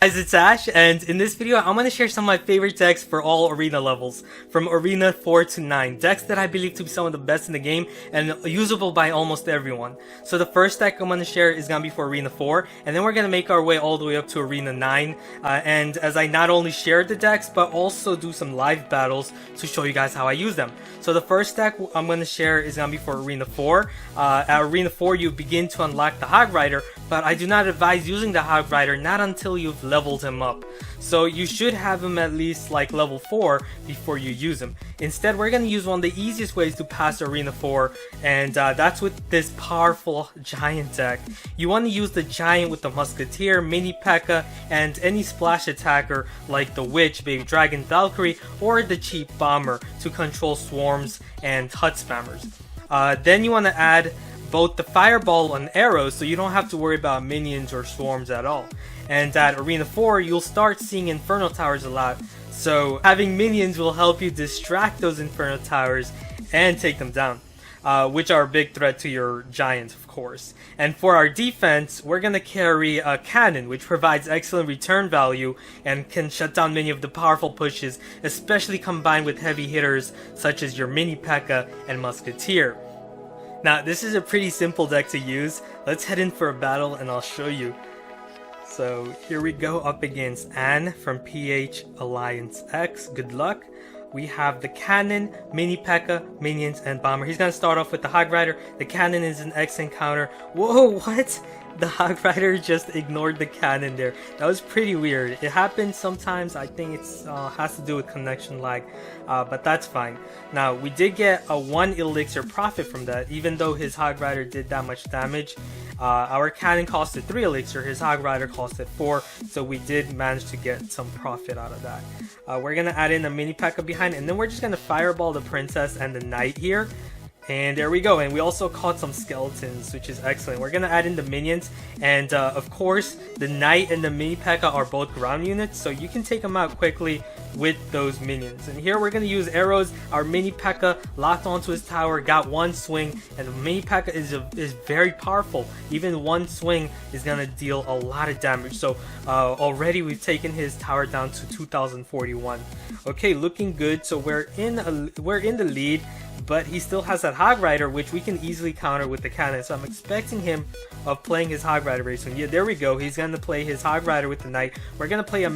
Guys, it's Ash, and in this video, I'm going to share some of my favorite decks for all arena levels, from Arena 4 to 9, decks that I believe to be some of the best in the game, and usable by almost everyone. So the first deck I'm going to share is going to be for Arena 4, and then we're going to make our way all the way up to Arena 9, and as I not only share the decks, but also do some live battles to show you guys how I use them. So the first deck I'm going to share is going to be for Arena 4. At Arena 4, you begin to unlock the Hog Rider, but I do not advise using the Hog Rider not until you've leveled him up. So you should have him at least like level 4 before you use him. Instead, we're going to use one of the easiest ways to pass Arena 4, and that's with this powerful Giant deck. You want to use the Giant with the Musketeer, Mini P.E.K.K.A, and any splash attacker like the Witch, Baby Dragon, Valkyrie, or the cheap Bomber to control swarms and hut spammers. Then you want to add both the Fireball and arrows, so you don't have to worry about minions or swarms at all. And at Arena 4, you'll start seeing Inferno Towers a lot, so having minions will help you distract those Inferno Towers and take them down, which are a big threat to your Giants, of course. And for our defense, we're going to carry a Cannon, which provides excellent return value and can shut down many of the powerful pushes, especially combined with heavy hitters such as your Mini P.E.K.K.A and Musketeer. Now, this is a pretty simple deck to use. Let's head in for a battle and I'll show you. So here we go up against Anne from PH Alliance X. Good luck. We have the Cannon, Mini P.E.K.K.A, Minions, and Bomber. He's going to start off with the Hog Rider. The Cannon is an X encounter. Whoa, what? The Hog Rider just ignored the Cannon there. That was pretty weird. It happens sometimes. I think it has to do with connection lag, but that's fine. Now, we did get a 1 elixir profit from that, even though his Hog Rider did that much damage. Our Cannon costed 3 elixir, his Hog Rider costed 4, so we did manage to get some profit out of that. We're going to add in a Mini P.E.K.K.A behind, and then we're just going to Fireball the Princess and the Knight here. And there we go, and we also caught some skeletons, which is excellent. We're going to add in the minions, and of course, the Knight and the Mini P.E.K.K.A are both ground units, so you can take them out quickly with those minions. And here we're going to use arrows. Our Mini P.E.K.K.A locked onto his tower, got one swing, and the Mini P.E.K.K.A is very powerful. Even one swing is going to deal a lot of damage. So already we've taken his tower down to 2041. Okay, looking good. So we're in the lead, but he still has that Hog Rider, which we can easily counter with the Cannon. So I'm expecting him of playing his Hog Rider very soon. Yeah, there we go. He's going to play his Hog Rider with the Knight. We're going to play a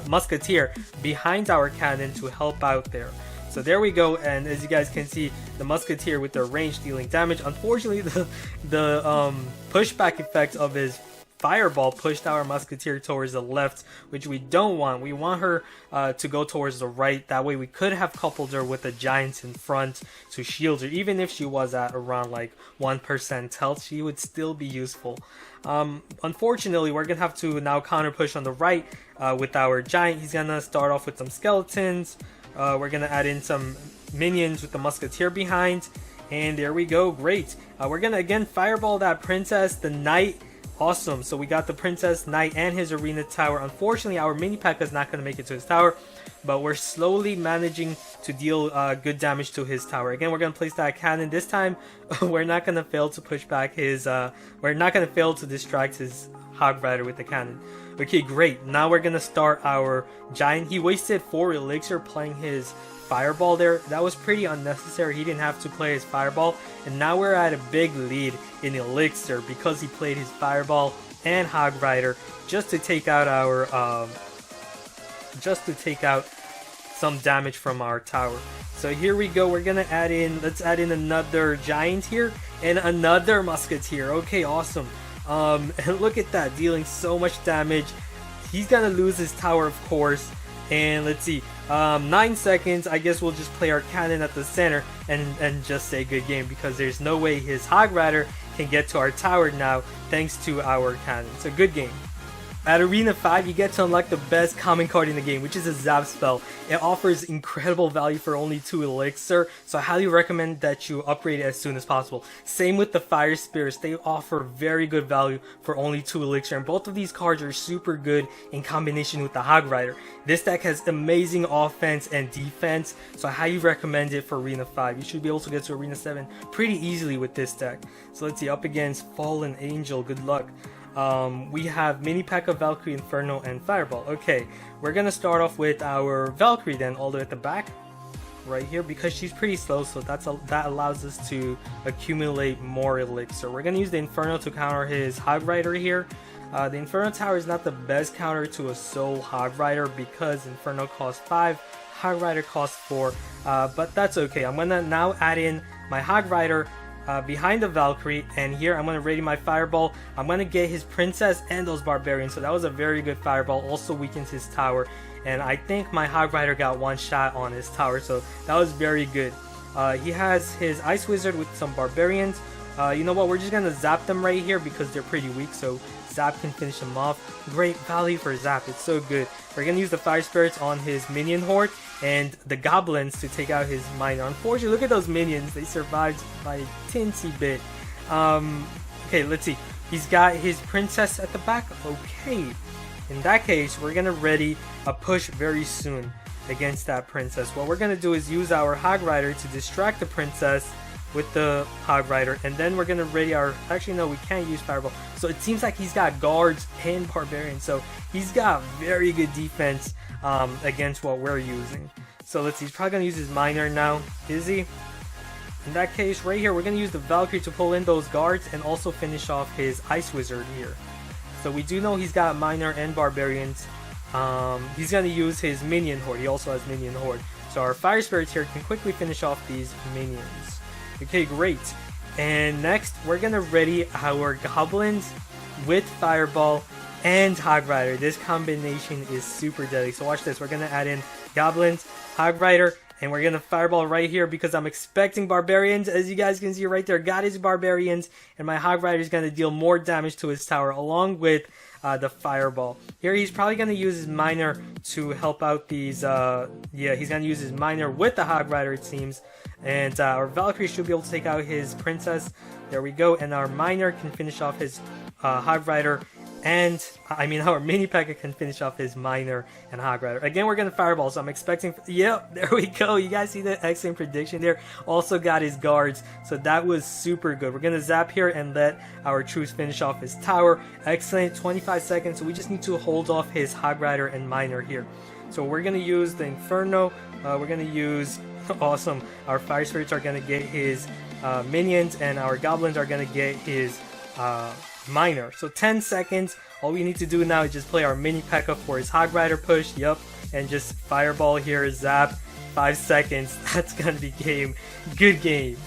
Musketeer behind our Cannon to help out there. So there we go, and as you guys can see, the Musketeer with their range dealing damage. Unfortunately, the pushback effect of his Fireball pushed our Musketeer towards the left, which we don't want. We want her to go towards the right. That way we could have coupled her with the Giants in front to shield her. Even if she was at around like 1% health, she would still be useful. Unfortunately, we're going to have to now counter push on the right with our Giant. He's going to start off with some skeletons. We're going to add in some minions with the Musketeer behind. And there we go. Great. We're going to again Fireball that Princess, the Knight. Awesome, so we got the Princess, Knight, and his Arena Tower. Unfortunately, our Mini P.E.K.K.A is not going to make it to his tower, but we're slowly managing to deal good damage to his tower. Again, we're going to place that Cannon. This time, we're not going to fail to push back his, we're not going to fail to distract his Hog Rider with the Cannon. Okay, great. Now we're going to start our Giant. He wasted 4 elixir playing his Fireball there. That was pretty unnecessary. He didn't have to play his Fireball, and now we're at a big lead in elixir because he played his Fireball and Hog Rider just to take out our some damage from our tower. So here we go. We're gonna add in, let's add in another Giant here and another Musketeer. Okay, awesome. And look at that, dealing so much damage. He's gonna lose his tower, of course. And let's see, 9 seconds. I guess we'll just play our Cannon at the center and just say good game, because there's no way his Hog Rider can get to our tower now thanks to our Cannon. So good game. At Arena 5, you get to unlock the best common card in the game, which is a Zap spell. It offers incredible value for only 2 elixir, so I highly recommend that you upgrade it as soon as possible. Same with the Fire Spirits, they offer very good value for only 2 elixir, and both of these cards are super good in combination with the Hog Rider. This deck has amazing offense and defense, so I highly recommend it for Arena 5. You should be able to get to Arena 7 pretty easily with this deck. So let's see, up against Fallen Angel, good luck. we have Mini P.E.K.K.A, Valkyrie, Inferno, and Fireball. Okay, we're gonna start off with our Valkyrie then, all the way at the back, right here, because she's pretty slow, so that allows us to accumulate more elixir. We're gonna use the Inferno to counter his Hog Rider here. The Inferno Tower is not the best counter to a Soul Hog Rider because Inferno costs 5, Hog Rider costs 4, but that's okay. I'm gonna now add in my Hog Rider behind the Valkyrie, and here I'm gonna ready my Fireball. I'm gonna get his Princess and those Barbarians, so that was a very good Fireball. Also weakens his tower, and I think my Hog Rider got one shot on his tower, so that was very good. He has his Ice Wizard with some Barbarians. You know what, we're just gonna zap them right here because they're pretty weak, so Zap can finish them off. Great value for Zap, it's so good. We're gonna use the Fire Spirits on his minion horde and the Goblins to take out his Miner. Unfortunately, look at those minions, they survived by a teensy bit. Okay, let's see. He's got his Princess at the back. Okay, in that case, we're gonna ready a push very soon against that Princess. What we're gonna do is use our Hog Rider to distract the Princess with the Hog Rider, and then we're gonna ready our, actually no, we can't use Fireball, so it seems like he's got guards and Barbarians, so he's got very good defense against what we're using. So let's see, he's probably gonna use his Miner now, is he? In that case, right here, we're gonna use the Valkyrie to pull in those guards and also finish off his Ice Wizard here. So we do know he's got Miner and Barbarians. He's gonna use his Minion Horde, he also has Minion Horde, so our Fire Spirits here can quickly finish off these minions. Okay, great. And next, we're gonna ready our Goblins with Fireball and Hog Rider. This combination is super deadly. So watch this. We're gonna add in Goblins, Hog Rider, and we're gonna Fireball right here because I'm expecting Barbarians. As you guys can see right there, got his Barbarians, and my Hog Rider is gonna deal more damage to his tower along with the Fireball. Here he's probably gonna use his Miner to help out these. Yeah, he's gonna use his Miner with the Hog Rider, it seems. And our Valkyrie should be able to take out his Princess. There we go. And our Miner can finish off his Hog Rider. And, I mean, our Mini P.E.K.K.A can finish off his Miner and Hog Rider. Again, we're going to Fireball, so I'm expecting... Yep, there we go. You guys see the excellent prediction there? Also got his guards, so that was super good. We're going to zap here and let our troops finish off his tower. Excellent, 25 seconds, so we just need to hold off his Hog Rider and Miner here. So we're going to use the Inferno. We're going to use... Awesome. Our Fire Spirits are going to get his minions, and our Goblins are going to get his Miner. So 10 seconds. All we need to do now is just play our Mini P.E.K.K.A for his Hog Rider push. Yup. And just Fireball here. Zap. 5 seconds. That's going to be game. Good game.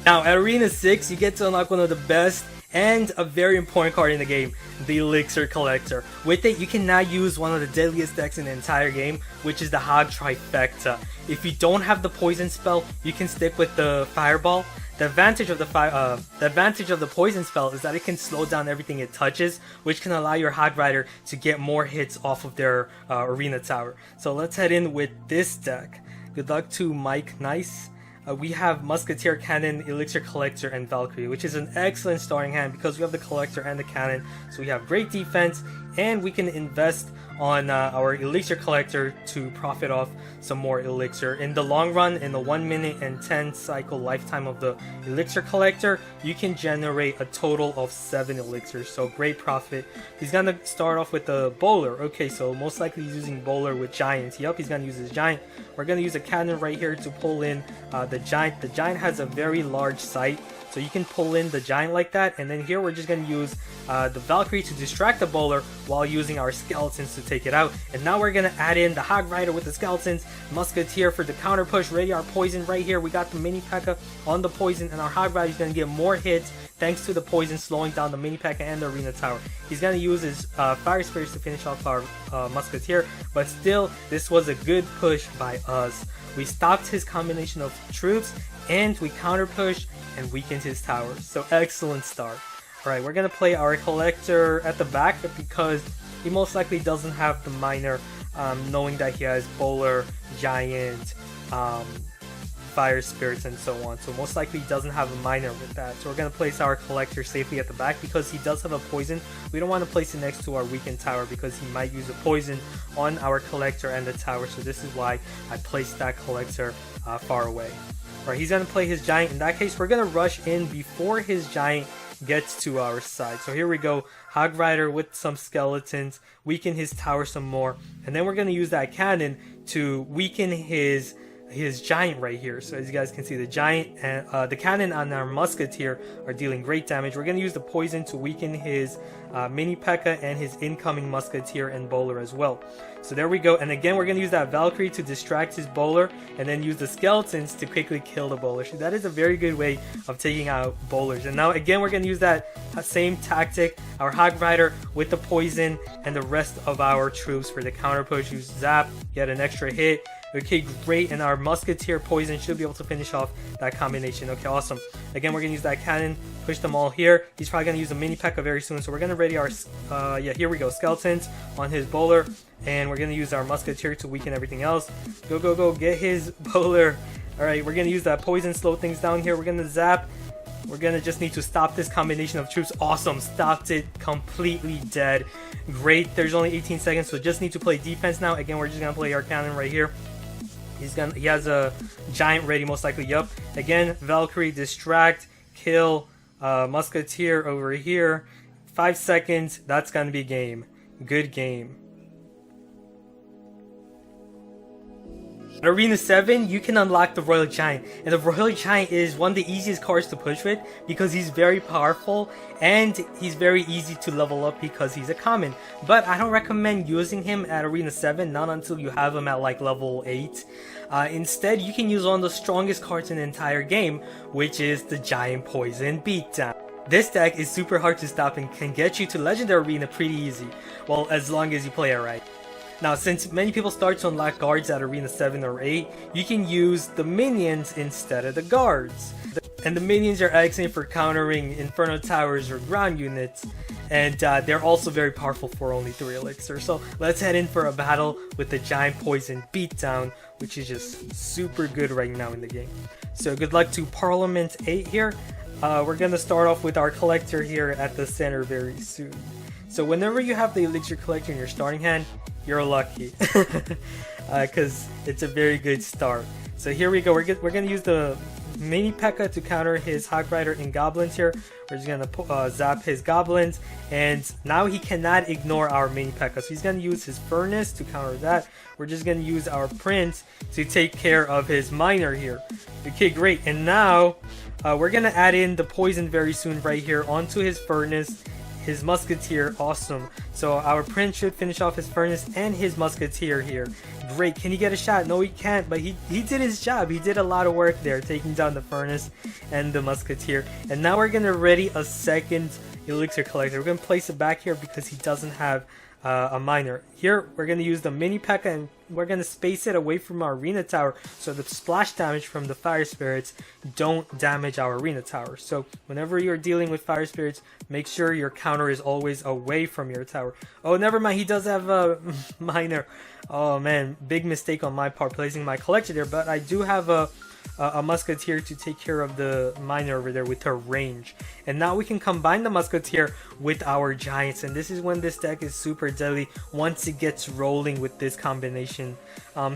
Now, at Arena 6, you get to unlock one of the best and a very important card in the game, the Elixir Collector. With it, you can now use one of the deadliest decks in the entire game, which is the Hog Trifecta. If you don't have the Poison spell, you can stick with the Fireball. The advantage of the Poison spell is that it can slow down everything it touches, which can allow your Hog Rider to get more hits off of their Arena Tower. So let's head in with this deck. Good luck to Mike Nice. We have Musketeer, Cannon, Elixir Collector, and Valkyrie, which is an excellent starting hand because we have the Collector and the Cannon, so we have great defense, and we can invest on our Elixir Collector to profit off some more Elixir. In the long run, in the 1 minute and 10 cycle lifetime of the Elixir Collector, you can generate a total of 7 Elixirs, so great profit. He's gonna start off with the Bowler. Okay, so most likely he's using Bowler with Giants. Yup, he's gonna use his Giant. We're gonna use a Cannon right here to pull in the Giant. The Giant has a very large sight, so you can pull in the Giant like that, and then here we're just going to use the Valkyrie to distract the Bowler while using our Skeletons to take it out. And now we're going to add in the Hog Rider with the Skeletons, Musketeer for the counter push, ready our Poison right here. We got the Mini P.E.K.K.A on the Poison, and our Hog Rider is going to get more hits thanks to the Poison slowing down the Mini P.E.K.K.A and the Arena Tower. He's going to use his Fire Spirits to finish off our Musketeer, but still, this was a good push by us. We stopped his combination of troops, and we counter pushed and weakened his tower. So excellent start. Alright, we're going to play our Collector at the back because he most likely doesn't have the Miner, knowing that he has Bowler, Giant, Fire Spirits, and so on. So most likely he doesn't have a Miner with that. So we're going to place our Collector safely at the back because he does have a Poison. We don't want to place it next to our weakened tower because he might use a Poison on our Collector and the tower. So this is why I placed that Collector far away. Alright, he's going to play his Giant. In that case, we're going to rush in before his Giant gets to our side. So here we go, Hog Rider with some skeletons, weaken his tower some more, and then we're going to use that cannon to weaken his giant right here. So as you guys can see, the giant and the cannon on our musketeer are dealing great damage. We're going to use the poison to weaken his mini P.E.K.K.A. and his incoming musketeer and bowler as well. So there we go, and again we're going to use that Valkyrie to distract his bowler, and then use the skeletons to quickly kill the bowler. So that is a very good way of taking out bowlers. And now again we're going to use that same tactic, our Hog Rider with the poison and the rest of our troops for the counter push. Use zap, get an extra hit. Okay, great, and our musketeer poison should be able to finish off that combination. Okay, awesome. Again, we're gonna use that cannon, push them all here. He's probably gonna use a mini P.E.K.K.A. very soon, so we're gonna ready our yeah, here we go, skeletons on his bowler, and we're gonna use our musketeer to weaken everything else. Go, go, go, get his bowler. All right, we're gonna use that poison, slow things down here. We're gonna zap. We're gonna just need to stop this combination of troops. Awesome, stopped it, completely dead. Great, there's only 18 seconds, so just need to play defense now. Again, we're just gonna play our cannon right here. He has a giant ready, most likely. Yup. Again, Valkyrie, distract, kill, musketeer over here. 5 seconds. That's gonna be game. Good game. At Arena 7, you can unlock the Royal Giant, and the Royal Giant is one of the easiest cards to push with because he's very powerful and he's very easy to level up because he's a common. But I don't recommend using him at Arena 7, not until you have him at like level 8. Instead, you can use one of the strongest cards in the entire game, which is the Giant Poison Beatdown. This deck is super hard to stop and can get you to Legendary Arena pretty easy, well, as long as you play it right. Now, since many people start to unlock guards at Arena 7 or 8, you can use the minions instead of the guards. And the minions are excellent for countering Inferno Towers or ground units, and they're also very powerful for only 3 elixir. So let's head in for a battle with the Giant Poison Beatdown, which is just super good right now in the game. So good luck to Parliament 8 here. We're going to start off with our collector here at the center very soon. So whenever you have the elixir collector in your starting hand, you're lucky, because it's a very good start. So here we go. We're gonna use the mini P.E.K.K.A. to counter his Hog Rider and goblins here. We're just gonna zap his goblins, and now he cannot ignore our mini P.E.K.K.A. So he's gonna use his furnace to counter that. We're just gonna use our prince to take care of his miner here. Okay, great. And now we're gonna add in the poison very soon right here onto his furnace. His musketeer, awesome. So our prince should finish off his furnace and his musketeer here. Great. Can he get a shot? No, he can't, but he did his job. He did a lot of work there, taking down the furnace and the musketeer. And now we're gonna ready a second elixir collector. We're gonna place it back here because he doesn't have a miner. Here we're gonna use the mini P.E.K.K.A. and we're gonna space it away from our arena tower so the splash damage from the fire spirits don't damage our arena tower. So whenever you're dealing with fire spirits, make sure your counter is always away from your tower. Oh, never mind, he does have a miner. Oh man, big mistake on my part placing my collector there, but I do have a musketeer to take care of the miner over there with her range. And now we can combine the musketeer with our giants, and this is when this deck is super deadly once it gets rolling with this combination.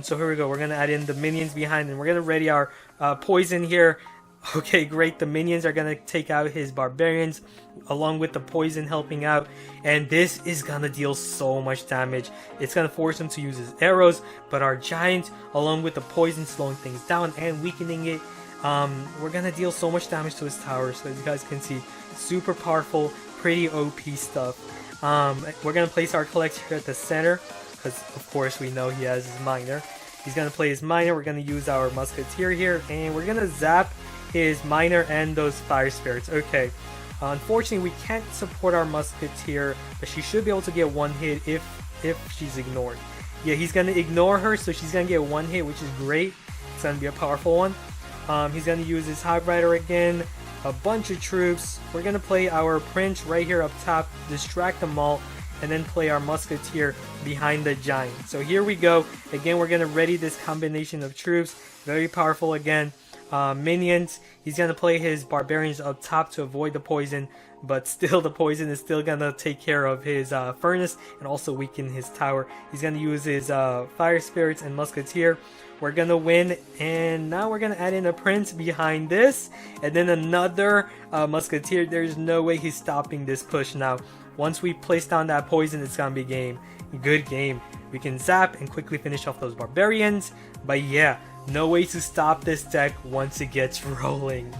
So here we go, we're gonna add in the minions behind, and we're gonna ready our poison here. Okay, great. The minions are gonna take out his barbarians along with the poison helping out, and this is gonna deal so much damage. It's gonna force him to use his arrows, but our giant along with the poison slowing things down and weakening it, we're gonna deal so much damage to his tower. So as you guys can see, super powerful, pretty OP stuff. We're gonna place our collector here at the center because of course we know he has his miner. He's gonna play his miner. We're gonna use our musketeer here, and we're gonna zap his miner and those fire spirits. Okay, unfortunately we can't support our musketeer, but she should be able to get one hit if she's ignored. Yeah, he's gonna ignore her, so she's gonna get one hit, which is great. It's gonna be a powerful one. He's gonna use his Hog Rider again, a bunch of troops. We're gonna play our prince right here up top, distract them all, and then play our musketeer behind the giant. So here we go. Again, we're gonna ready this combination of troops. Very powerful again. Minions, he's gonna play his barbarians up top to avoid the poison, but still the poison is still gonna take care of his furnace and also weaken his tower. He's gonna use his fire spirits and musketeer. we're gonna win. And now we're gonna add in a prince behind this, and then another musketeer. There's no way he's stopping this push now. Once we place down that poison, it's gonna be game. Good game. We can zap and quickly finish off those barbarians. But yeah, no way to stop this deck once it gets rolling.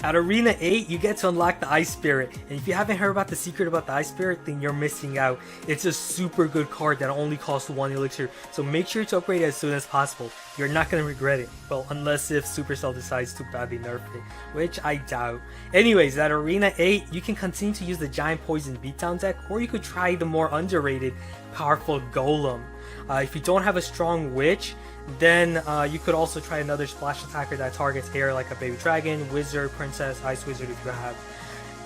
At Arena 8, you get to unlock the Ice Spirit, and if you haven't heard about the secret about the Ice Spirit, then you're missing out. It's a super good card that only costs 1 elixir, so make sure to upgrade it as soon as possible. You're not going to regret it. Well, unless if Supercell decides to badly nerf it, which I doubt. Anyways, at Arena 8, you can continue to use the Giant Poison Beatdown deck, or you could try the more underrated, powerful Golem. If you don't have a strong Witch, then you could also try another splash attacker that targets air, like a baby dragon, wizard, princess, ice wizard if you have.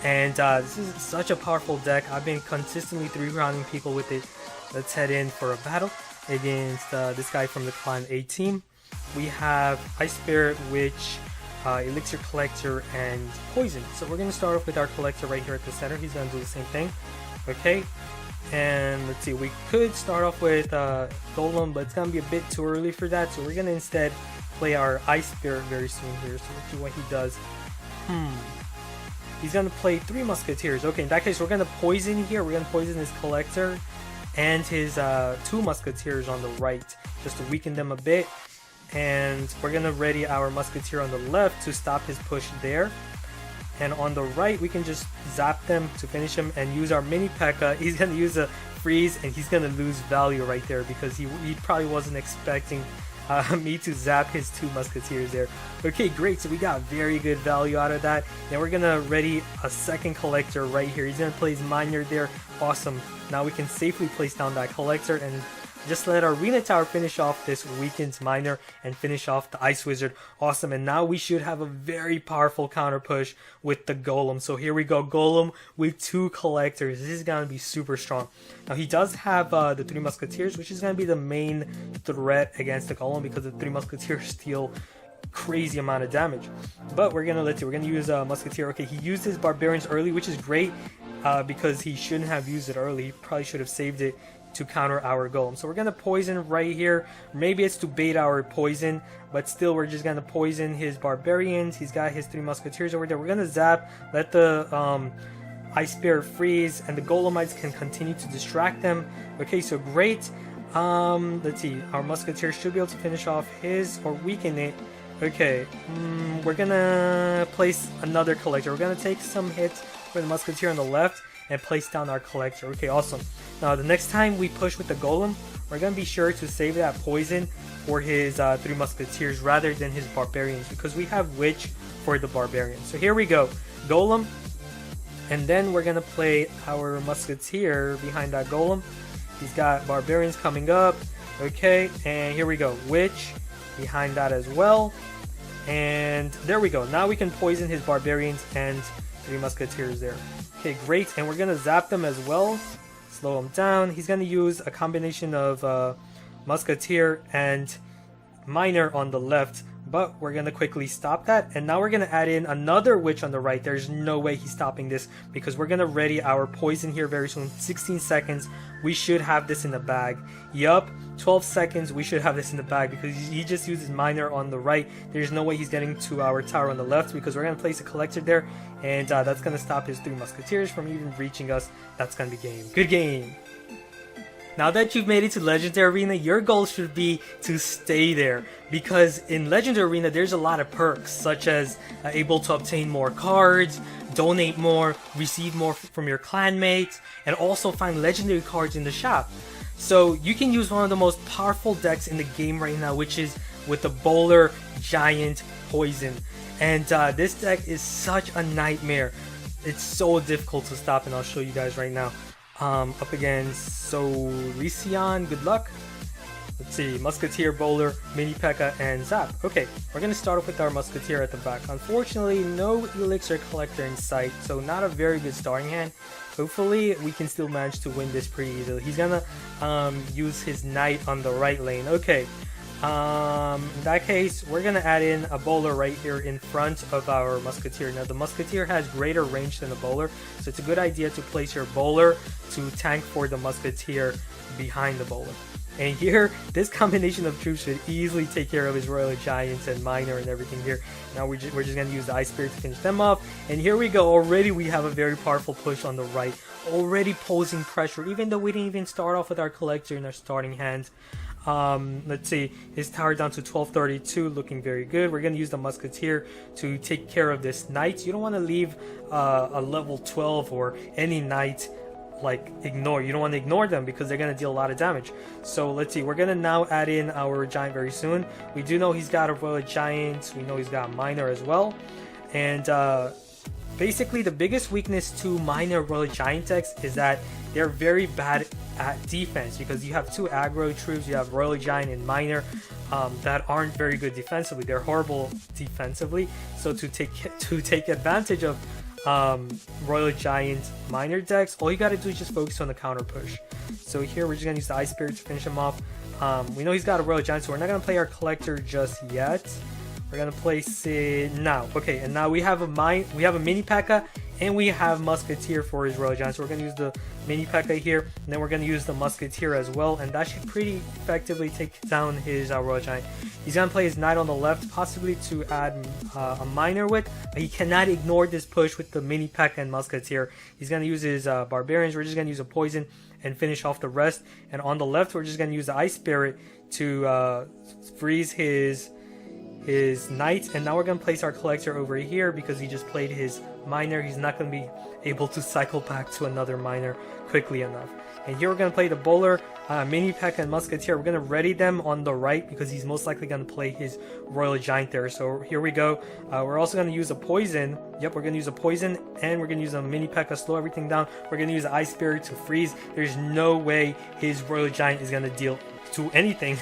And this is such a powerful deck. I've been consistently 3-rounding people with it. Let's head in for a battle against this guy from the Clan 8 team. We have Ice Spirit, Witch, Elixir Collector, and Poison. So we're going to start off with our Collector right here at the center. He's going to do the same thing. Okay. And let's see, we could start off with Golem, but it's going to be a bit too early for that. So we're going to instead play our Ice Spirit very soon here. So let's see what he does. He's going to play 3 Musketeers. Okay, in that case, we're going to poison here. We're going to poison his Collector and his 2 Musketeers on the right, just to weaken them a bit. And we're going to ready our Musketeer on the left to stop his push there. And on the right, we can just zap them to finish him and use our mini P.E.K.K.A. He's going to use a freeze, and he's going to lose value right there because he probably wasn't expecting me to zap his 2 Musketeers there. Okay, great. So we got very good value out of that. Now we're going to ready a second Collector right here. He's going to place Miner there. Awesome. Now we can safely place down that Collector and just let our Arena Tower finish off this weakened Miner and finish off the Ice Wizard. Awesome. And now we should have a very powerful counter push with the Golem. So here we go. Golem with 2 Collectors. This is going to be super strong. Now he does have the 3 Musketeers, which is going to be the main threat against the Golem because the 3 Musketeers deal crazy amount of damage. But we're going to use a Musketeer. Okay, he used his Barbarians early, which is great because he shouldn't have used it early. He probably should have saved it to counter our Golem. So we're going to poison right here. Maybe it's to bait our poison, but still we're just going to poison his Barbarians. He's got his 3 Musketeers over there. We're going to zap, let the Ice Spirit freeze, and the Golemites can continue to distract them. Okay, so great. Let's see. Our Musketeers should be able to finish off his or weaken it. Okay, we're going to place another Collector. We're going to take some hits for the Musketeer on the left and place down our Collector. Okay, awesome. Now the next time we push with the Golem, we're going to be sure to save that poison for his 3 Musketeers rather than his Barbarians because we have Witch for the Barbarians. So here we go. Golem. And then we're going to play our Musketeer behind that Golem. He's got Barbarians coming up. Okay, and here we go. Witch behind that as well. And there we go. Now we can poison his Barbarians and 3 Musketeers there. Okay, great. And we're going to zap them as well. Slow him down. He's going to use a combination of Musketeer and Miner on the left. But we're going to quickly stop that. And now we're going to add in another Witch on the right. There's no way he's stopping this because we're going to ready our poison here very soon. 16 seconds. We should have this in the bag. Yup. 12 seconds. We should have this in the bag because he just uses Miner on the right. There's no way he's getting to our tower on the left because we're going to place a Collector there. And that's going to stop his 3 Musketeers from even reaching us. That's going to be game. Good game. Now that you've made it to Legendary Arena, your goal should be to stay there because in Legendary Arena there's a lot of perks such as able to obtain more cards, donate more, receive more from your clanmates, and also find legendary cards in the shop. So you can use one of the most powerful decks in the game right now, which is with the Bowler Giant Poison. And this deck is such a nightmare. It's so difficult to stop, and I'll show you guys right now. Up against Sorician, good luck. Let's see, Musketeer, Bowler, Mini P.E.K.K.A, and Zap. Okay, we're going to start off with our Musketeer at the back. Unfortunately, no Elixir Collector in sight, so not a very good starting hand. Hopefully, we can still manage to win this pretty easily. He's going to use his Knight on the right lane. Okay, in that case, we're going to add in a Bowler right here in front of our Musketeer. Now, the Musketeer has greater range than the Bowler, so it's a good idea to place your Bowler to tank for the Musketeer behind the Bowler. And here, this combination of troops should easily take care of his Royal Giants and Miner and everything here. Now we're just going to use the Ice Spirit to finish them off. And here we go. Already we have a very powerful push on the right. Already posing pressure, even though we didn't even start off with our Collector in our starting hand. Let's see, his tower down to 1232, looking very good. We're going to use the Musketeer to take care of this Knight. You don't want to leave a level 12 or any Knight like ignore. You don't want to ignore them because they're going to deal a lot of damage. So let's see, we're going to now add in our Giant very soon. We do know he's got a Royal Giant. We know he's got a Miner as well. And basically the biggest weakness to Miner Royal Giant decks is that they're very bad at defense, because you have two aggro troops. You have Royal Giant and Miner that aren't very good defensively. They're horrible defensively. So to take advantage of Royal Giant Miner decks, all you gotta do is just focus on the counter push. So here we're just gonna use the Ice Spirit to finish him off. We know he's got a Royal Giant, so we're not gonna play our Collector just yet. We're gonna place it now. Okay, and now we have a mini P.E.K.K.A. and we have Musketeer for his Royal Giant. So we're gonna use the mini P.E.K.K.A. here, and then we're gonna use the Musketeer as well, and that should pretty effectively take down his Royal Giant. He's gonna play his Knight on the left, possibly to add a Miner with, but he cannot ignore this push with the mini P.E.K.K.A. and Musketeer. He's gonna use his Barbarians. We're just gonna use a Poison and finish off the rest. And on the left, we're just gonna use the Ice Spirit to freeze his Knight. And now we're gonna place our Collector over here because he just played his Miner. He's not gonna be able to cycle back to another Miner quickly enough. And here we're gonna play the Bowler, mini P.E.K.K.A. and Musketeer. We're gonna ready them on the right because he's most likely gonna play his Royal Giant there. So here we go. We're also gonna use a Poison. Yep, we're gonna use a Poison, and we're gonna use a mini P.E.K.K.A. slow everything down. We're gonna use the Ice Spirit to freeze. There's no way his Royal Giant is gonna deal to anything.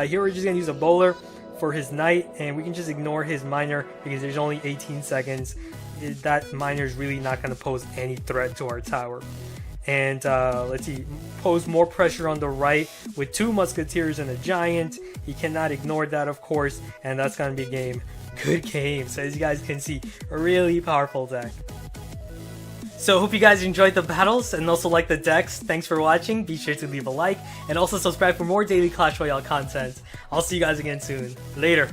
Here we're just gonna use a Bowler for his Knight, and we can just ignore his Miner because there's only 18 seconds. That Miner is really not going to pose any threat to our tower. And let's see, pose more pressure on the right with two Musketeers and a Giant. He cannot ignore that, of course, and that's going to be a game. Good game. So as you guys can see, a really powerful deck. So hope you guys enjoyed the battles and also like the decks. Thanks for watching. Be sure to leave a like and also subscribe for more daily Clash Royale content. I'll see you guys again soon. Later.